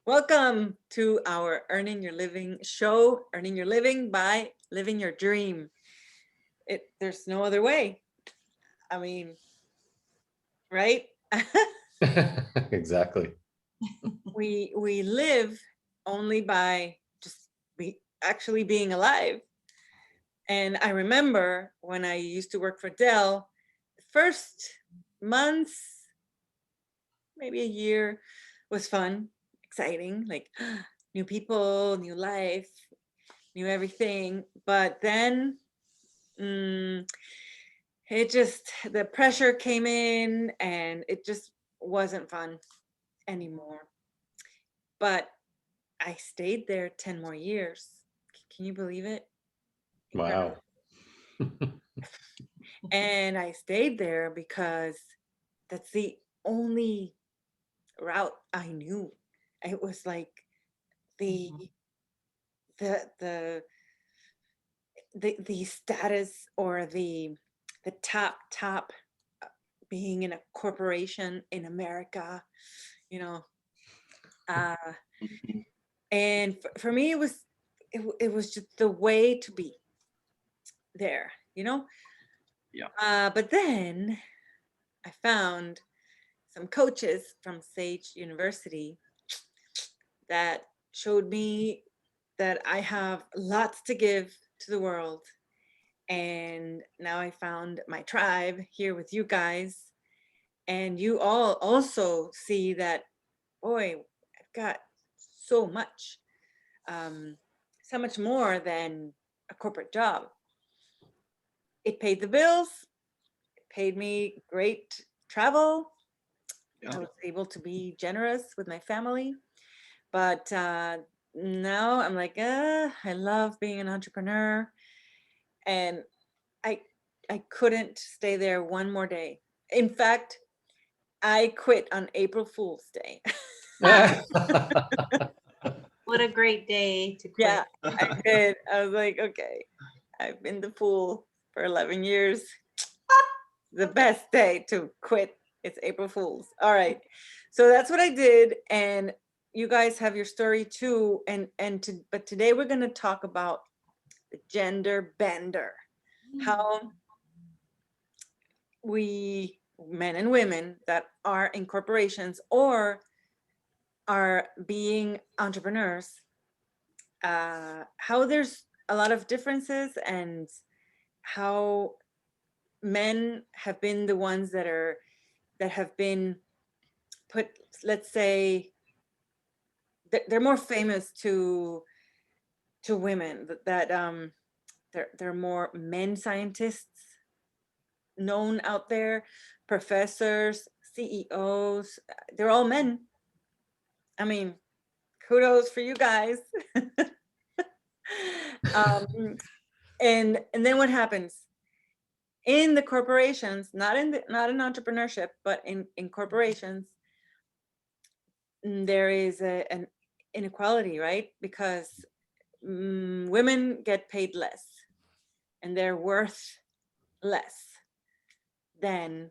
Welcome to our Earning Your Living show, Earning Your Living by Living Your Dream. There's no other way. I mean, right? Exactly. we live only by just actually being alive. And I remember when I used to work for Dell, the first months, maybe a year, was fun, exciting, like new people, new life, new everything. But then the pressure came in and it just wasn't fun anymore. But I stayed there 10 more years. Can you believe it? Incredible. Wow. And I stayed there because that's the only route I knew. It was like the the the the status or the top being in a corporation in America, you know. Uh, Mhm. and for me, it was just the way to be there, you know. Yeah. But then I found some coaches from Sage University that showed me that I have lots to give to the world. And now I found my tribe here with you guys. And you all also see that, boy, I've got so much, so much more than a corporate job. It paid the bills, it paid me great travel. Yeah. I was able to be generous with my family. But now I'm like, I love being an entrepreneur. And I I couldn't stay there one more day. In fact, I quit on April Fool's Day. What a great day to Yeah, quit. I did. I was like, okay, I've been the fool for 11 years. The best day to quit. It's April Fool's. All right. So that's what I did. And you guys have your story too. But today we're going to talk about the gender bender. How we, men and women that are in corporations or are being entrepreneurs, how there's a lot of differences and how men have been the ones that have been put, let's say, they're more famous to women, that they're more men scientists known out there, professors, CEOs, they're all men. I mean, kudos for you guys. um, and then what happens in the corporations, not in entrepreneurship, but in corporations, there is an inequality, right? Because women get paid less and they're worth less than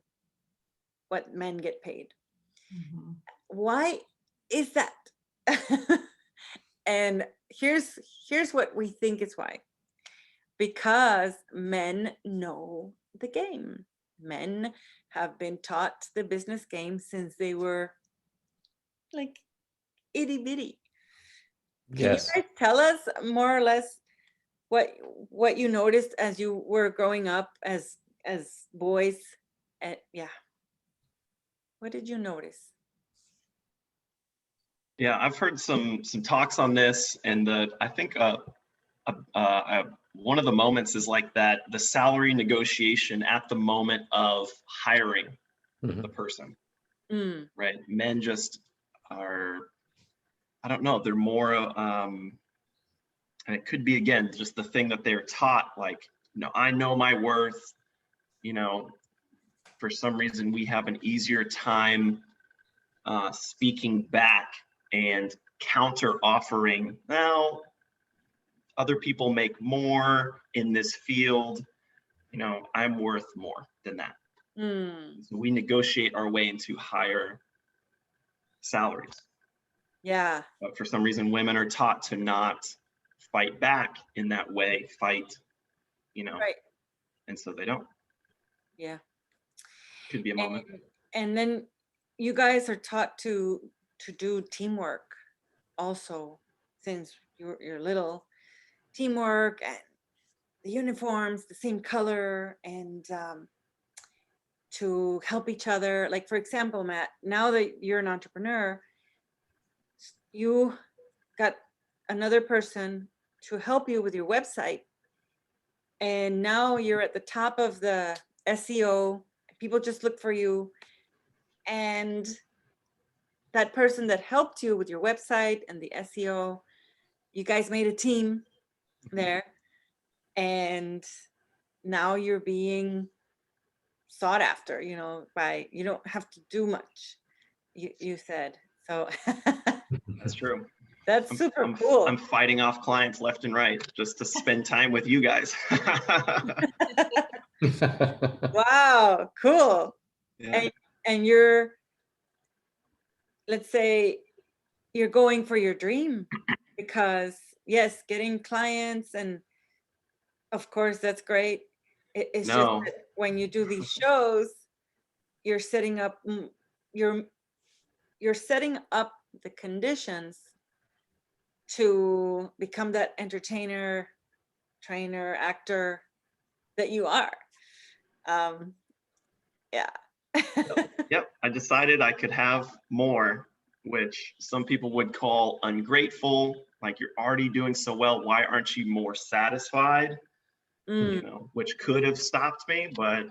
what men get paid. Why is that? And here's what we think is why. Because men know the game. Men have been taught the business game since they were like itty bitty. Can you Yes. guys tell us more or less what you noticed as you were growing up as boys? And yeah, what did you notice? Yeah, I've heard some talks on this, and I think one of the moments is like that the salary negotiation at the moment of hiring Mhm. the person, Mm, right? Men just are, I don't know, they're more, and it could be again just the thing that they're taught, like, I know my worth, you know, for some reason we have an easier time speaking back and counter offering. Now, other people make more in this field. I'm worth more than that. mm, So we negotiate our way into higher salaries. Yeah, But for some reason, women are taught to not fight back in that way, fight, right. and so they don't. Yeah. Could be a And, moment. and then you guys are taught to do teamwork also, since you're little. Teamwork and the uniforms, the same color, and to help each other. Like, for example, Matt, now that you're an entrepreneur, you got another person to help you with your website. And now you're at the top of the SEO. People just look for you. And that person that helped you with your website and the SEO, you guys made a team there. And now you're being sought after, by, you don't have to do much, you said. So That's true. that's super cool. I'm fighting off clients left and right just to spend time with you guys. Wow, cool. Yeah. And you're, let's say, you're going for your dream, because yes, getting clients, and of course that's great. It's just No, that when you do these shows, you're setting up, you're setting up the conditions to become that entertainer, trainer, actor that you are. Yeah. yep. I decided I could have more, which some people would call ungrateful. Like, you're already doing so well. Why aren't you more satisfied? Mm. Which could have stopped me, but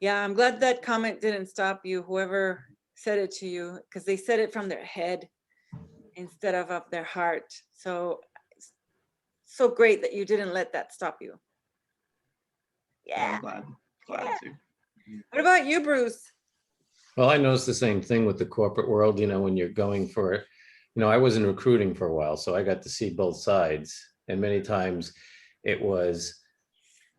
Yeah, I'm glad that comment didn't stop you, whoever said it to you, because they said it from their head instead of up their heart. So, so great that you didn't let that stop you. yeah, Yeah. I'm glad Yeah. to. What about you, Bruce? Well, I noticed the same thing with the corporate world, when you're going for it. I was in recruiting for a while, so I got to see both sides. And many times it was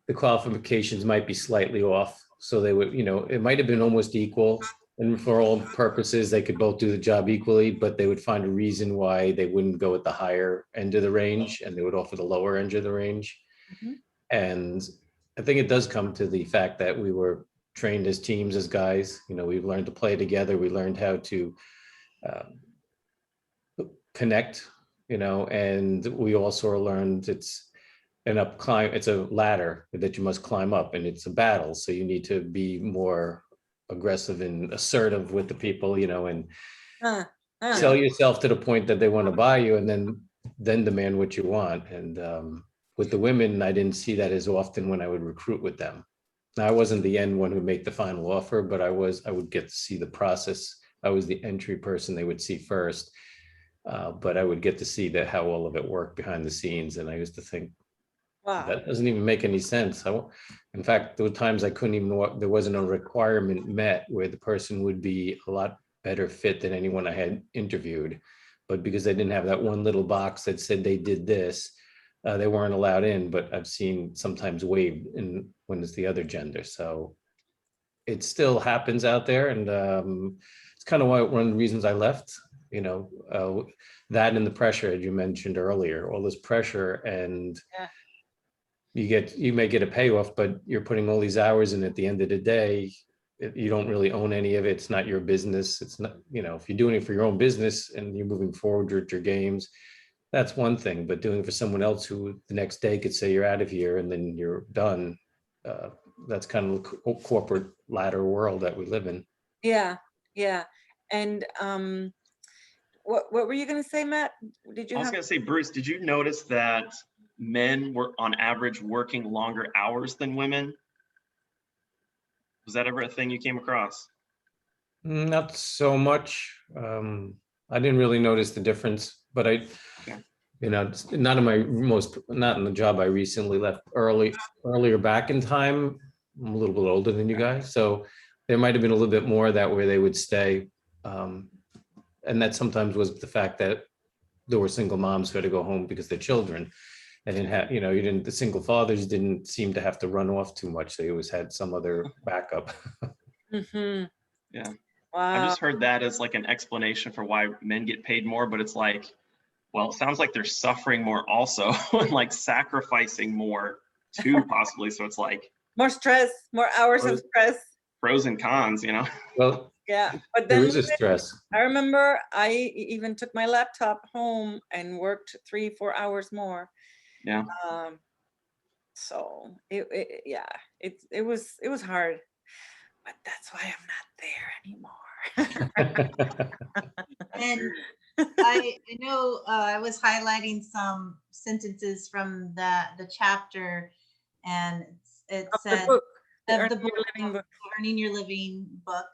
the qualifications might be slightly off. So they would, it might have been almost equal. And for all purposes, they could both do the job equally, but they would find a reason why they wouldn't go at the higher end of the range and they would offer the lower end of the range. Mhm. And I think it does come to the fact that we were trained as teams, as guys. We've learned to play together. We learned how to connect, and we also learned it's it's a ladder that you must climb up, and it's a battle. So you need to be more aggressive and assertive with the people, and Uh, sell yourself to the point that they want to buy you, and then demand what you want. And with the women, I didn't see that as often when I would recruit with them. Now, I wasn't the end one who made the final offer, but I would get to see the process. I was the entry person they would see first, but I would get to see how all of it worked behind the scenes. And I used to think, wow. that doesn't even make any sense. In fact, there were times I couldn't even, there wasn't a requirement met where the person would be a lot better fit than anyone I had interviewed. But because they didn't have that one little box that said they did this, they weren't allowed in. But I've seen sometimes waived when it's the other gender. So it still happens out there. And it's kind of one of the reasons I left, that and the pressure, as you mentioned earlier, all this pressure. And Yeah. you may get a payoff, but you're putting all these hours in. At the end of the day, you don't really own any of it. It's not your business. It's not, if you're doing it for your own business and you're moving forward with your games, that's one thing. But doing it for someone else who the next day could say you're out of here and then you're done, that's kind of the corporate ladder world that we live in. Yeah. Yeah. And what were you going to say, Matt? Did you I was have? going to say, Bruce, did you notice that men were on average working longer hours than women? Was that ever a thing you came across? Not so much. I didn't really notice the difference, but not in the job I recently left earlier back in time. I'm a little bit older than you guys, so there might have been a little bit more that where they would stay. And that sometimes was the fact that there were single moms who had to go home because their children. And didn't have, the single fathers didn't seem to have to run off too much. They always had some other backup. Mm-hmm. Yeah. I've Wow. just heard that as like an explanation for why men get paid more, but it's like, well, it sounds like they're suffering more also and like sacrificing more too, possibly. So it's like More stress, more hours of Well- stress. pros and cons, you know? Well, Yeah, but there then is a stress. I remember I even took my laptop home and worked 3-4 hours more. Yeah. So yeah, it was hard, but that's why I'm not there anymore. And I know I was highlighting some sentences from the chapter, and it Of the said book, the of the Earn Your book, Living book. Earning Your Living book,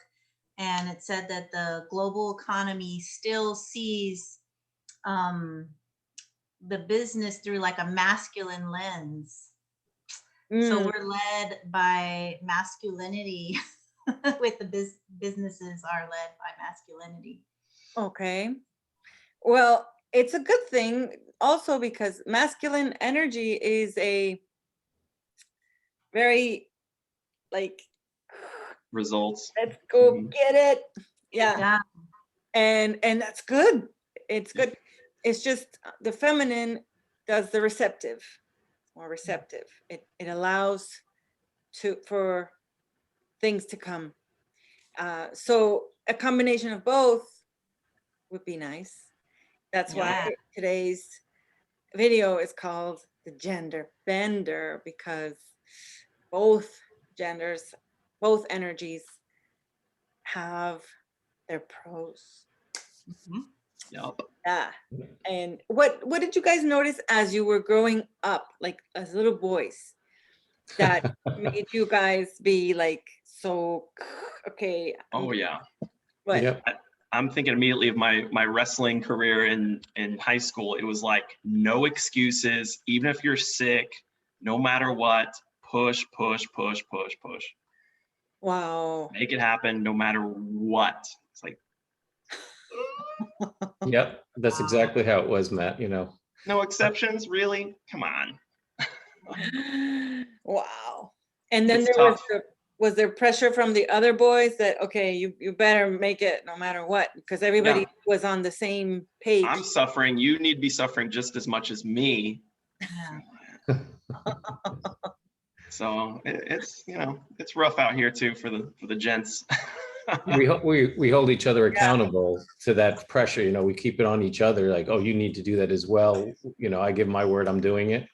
and it said that the global economy still sees the business through like a masculine lens. So Mm, we're led by masculinity with the businesses are led by masculinity. okay. Well, it's a good thing also because masculine energy is a very like, Results. let's go Mhm. get it. Yeah. Yeah. And that's good. It's good. It's just the feminine does the receptive, more receptive. It allows for things to come. So a combination of both would be nice. That's why Yeah. today's video is called the gender bender, because both genders, both energies have their pros. Mhm. Yep. Yeah. And what did you guys notice as you were growing up, like as little boys, that made you guys be like, so okay, Oh yeah. what? Yep. I'm thinking immediately of my wrestling career in high school. It was like no excuses, even if you're sick, no matter what, push, push, push, push, push. Wow. Make it happen no matter what. It's like Yep. That's exactly how it was, Matt, you know. no exceptions, really? Come on. Wow. And then It's there tough. was there pressure from the other boys that, okay, you better make it no matter what, because everybody was on the same page. I'm suffering. You need to be suffering just as much as me. Yeah. So it's it's rough out here too for the gents. We hold each other accountable to that pressure, you know, we keep it on each other, like, oh, you need to do that as well. You know, I give my word, I'm doing it.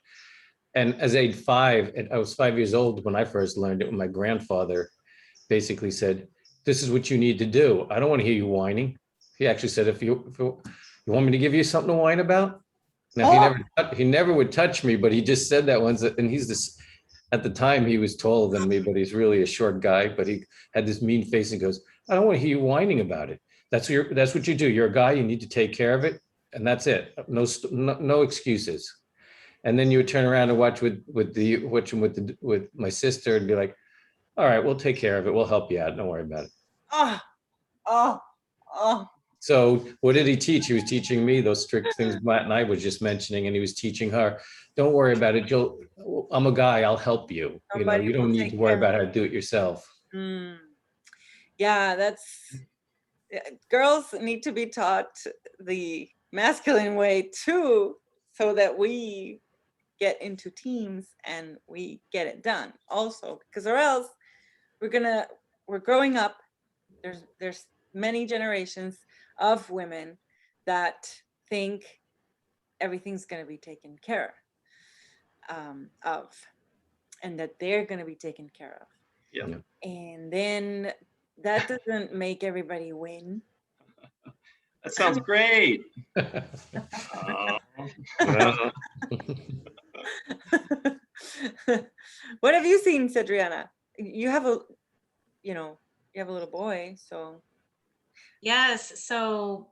And as age 5, and I was 5 years old when I first learned it, when my grandfather basically said, this is what you need to do. I don't want to hear you whining. He actually said, if you want me to give you something to whine about? Now, he never would touch me, but he just said that once. And he's this, at the time he was taller than me, but he's really a short guy, but he had this mean face and goes, I don't want to hear you whining about it. That's what you do. You're a guy, you need to take care of it. And that's it. No excuses. And then you would turn around and watch with my sister and be like, all right, we'll take care of it. We'll help you out. Don't worry about it. Oh, oh, oh. So what did he teach? He was teaching me those strict things Matt and I was just mentioning, and he was teaching her, don't worry about it. I'm a guy, I'll help you. Somebody You will don't need take to worry care about how to do it yourself. Mm. Yeah, girls need to be taught the masculine way too, so that we get into teams and we get it done also, because or else we're growing up. There's many generations of women that think everything's going to be taken care of, and that they're going to be taken care of. Yeah. And then that doesn't make everybody win. That sounds great. What have you seen, Cedriana? You have a little boy, so Yes. So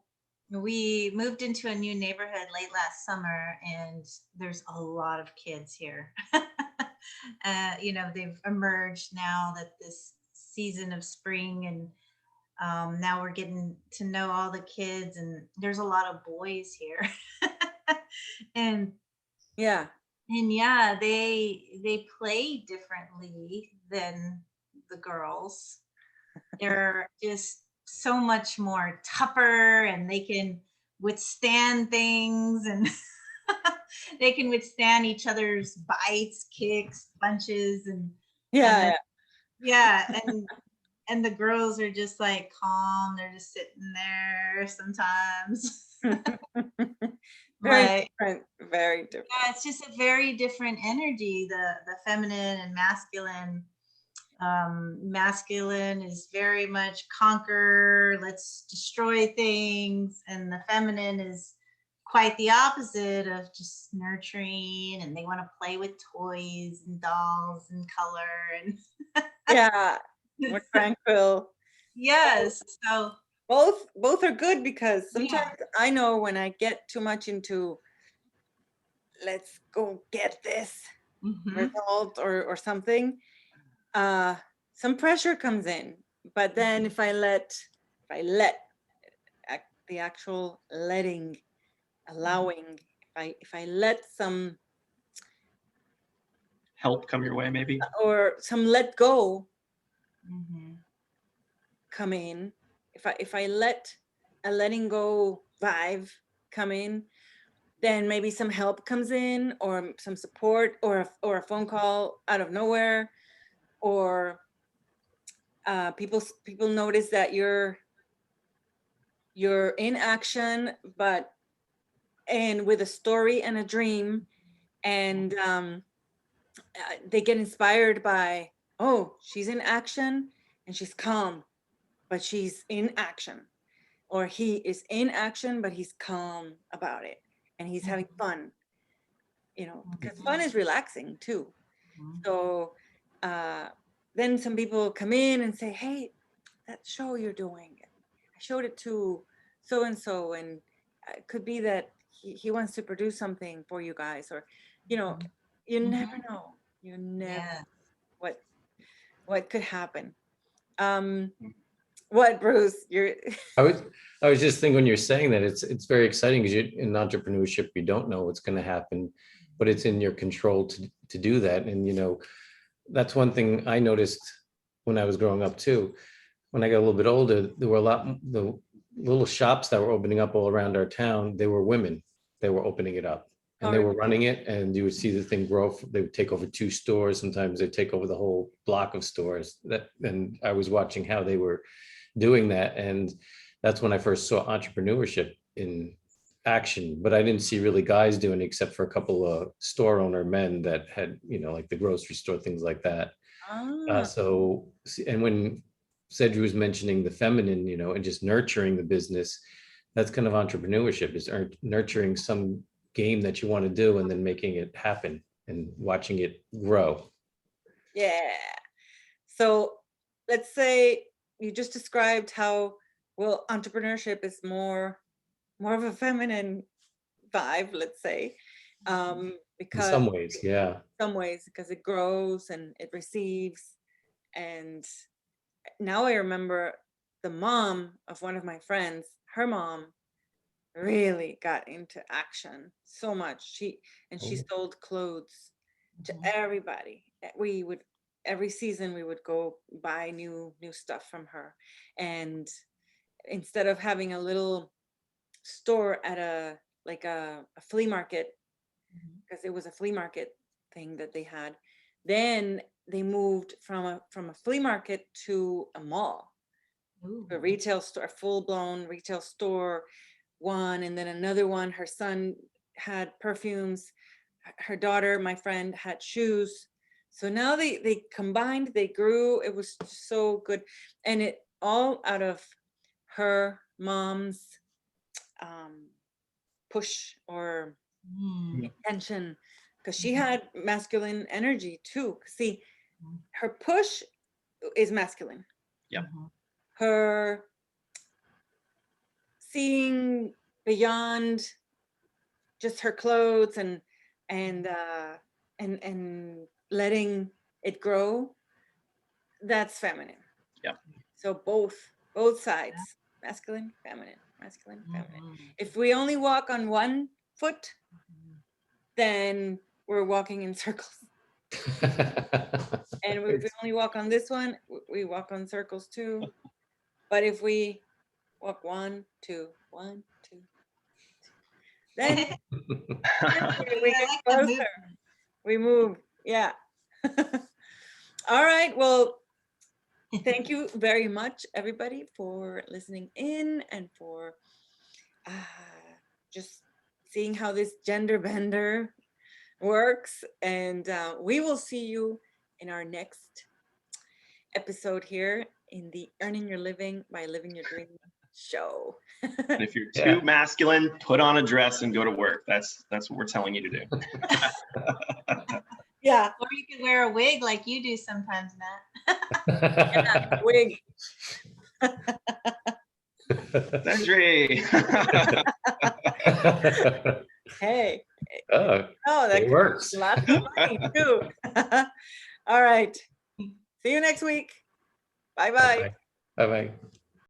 we moved into a new neighborhood late last summer, and there's a lot of kids here. They've emerged now that this season of spring, and now we're getting to know all the kids, and there's a lot of boys here. and yeah. and yeah, they play differently than the girls. They're just so much more tougher, and they can withstand things, and they can withstand each other's bites, kicks, punches, and Yeah, then yeah, and the girls are just like calm. They're just sitting there sometimes. yeah. Very But different, very different. yeah, it's just a very different energy. The feminine and masculine. Masculine is very much conquer, let's destroy things, and the feminine is quite the opposite of just nurturing, and they want to play with toys and dolls and color Yeah, and more tranquil. yes. So Both are good because yeah. sometimes I know when I get too much into let's go get this Hmm. result or something, uh some pressure comes in. But then if I let the actual letting, allowing, if I let some Help come your way, maybe. or some let go Hmm. come in, if I let a letting go vibe come in, then maybe some help comes in or some support or a phone call out of nowhere, or people notice that you're in action, but and with a story and a dream, and they get inspired by, oh, she's in action and she's calm, but she's in action, or he is in action but he's calm about it and he's having fun, because fun is relaxing too. So uh, then some people come in and say, hey, that show you're doing, I showed it to so and so, and it could be that he wants to produce something for you guys, or you know you never know, you never Yeah. what what could happen. um what, Bruce, you're I was I was just thinking when you're saying that it's very exciting because in entrepreneurship you don't know what's going to happen, but it's in your control to do that. And that's one thing I noticed when I was growing up too. When I got a little bit older, there were the little shops that were opening up all around our town. They were women. They were opening it up and they Or- were running it, and you would see the thing grow. They would take over 2 stores. Sometimes they'd take over the whole block of stores. And I was watching how they were doing that. And that's when I first saw entrepreneurship in action. But I didn't see really guys doing it except for a couple of store owner men that had, like the grocery store, things like that. ah, And when Cedric was mentioning the feminine, and just nurturing the business, that's kind of entrepreneurship, is nurturing some game that you want to do and then making it happen and watching it grow. yeah. So let's say you just described how, well, entrepreneurship is more of a feminine vibe, let's say, In because some ways, yeah. some ways because it grows and it receives. And now I remember the mom of one of my friends, her mom really got into action so much. She Oh. sold clothes to everybody. We would every season we would go buy new stuff from her. And instead of having a little store at a flea market, because it was a flea market thing that they had, then they moved from a flea market to a mall, Ooh. a retail store, a full-blown retail store, one, and then another one. Her son had perfumes, her daughter, my friend, had shoes. So now they combined, they grew. It was so good. And it all out of her mom's push or Mm. intention, because she had masculine energy too. See, her push is masculine. Yep. Her seeing beyond just her clothes and letting it grow, that's feminine. Yep. So both sides, masculine, feminine, masculine, feminine. Mhm. If we only walk on one foot, then we're walking in circles. And if we only walk on this one, we walk on circles too. But if we walk 1, 2, 1, 2, then Yeah, we I get like the closer. movement. We move. Yeah. All right. Well, thank you very much, everybody, for listening in and for just seeing how this gender bender works. And we will see you in our next episode here in the Earning Your Living by Living Your Dream show. And if you're Yeah. too masculine, put on a dress and go to work. That's what we're telling you to do. Yeah, Or you could wear a wig like you do sometimes, Matt. wig. Cedric. Hey, Oh, oh, that it works. costs lots of money too. All right. See you next week. Bye bye. Bye-bye. Bye-bye.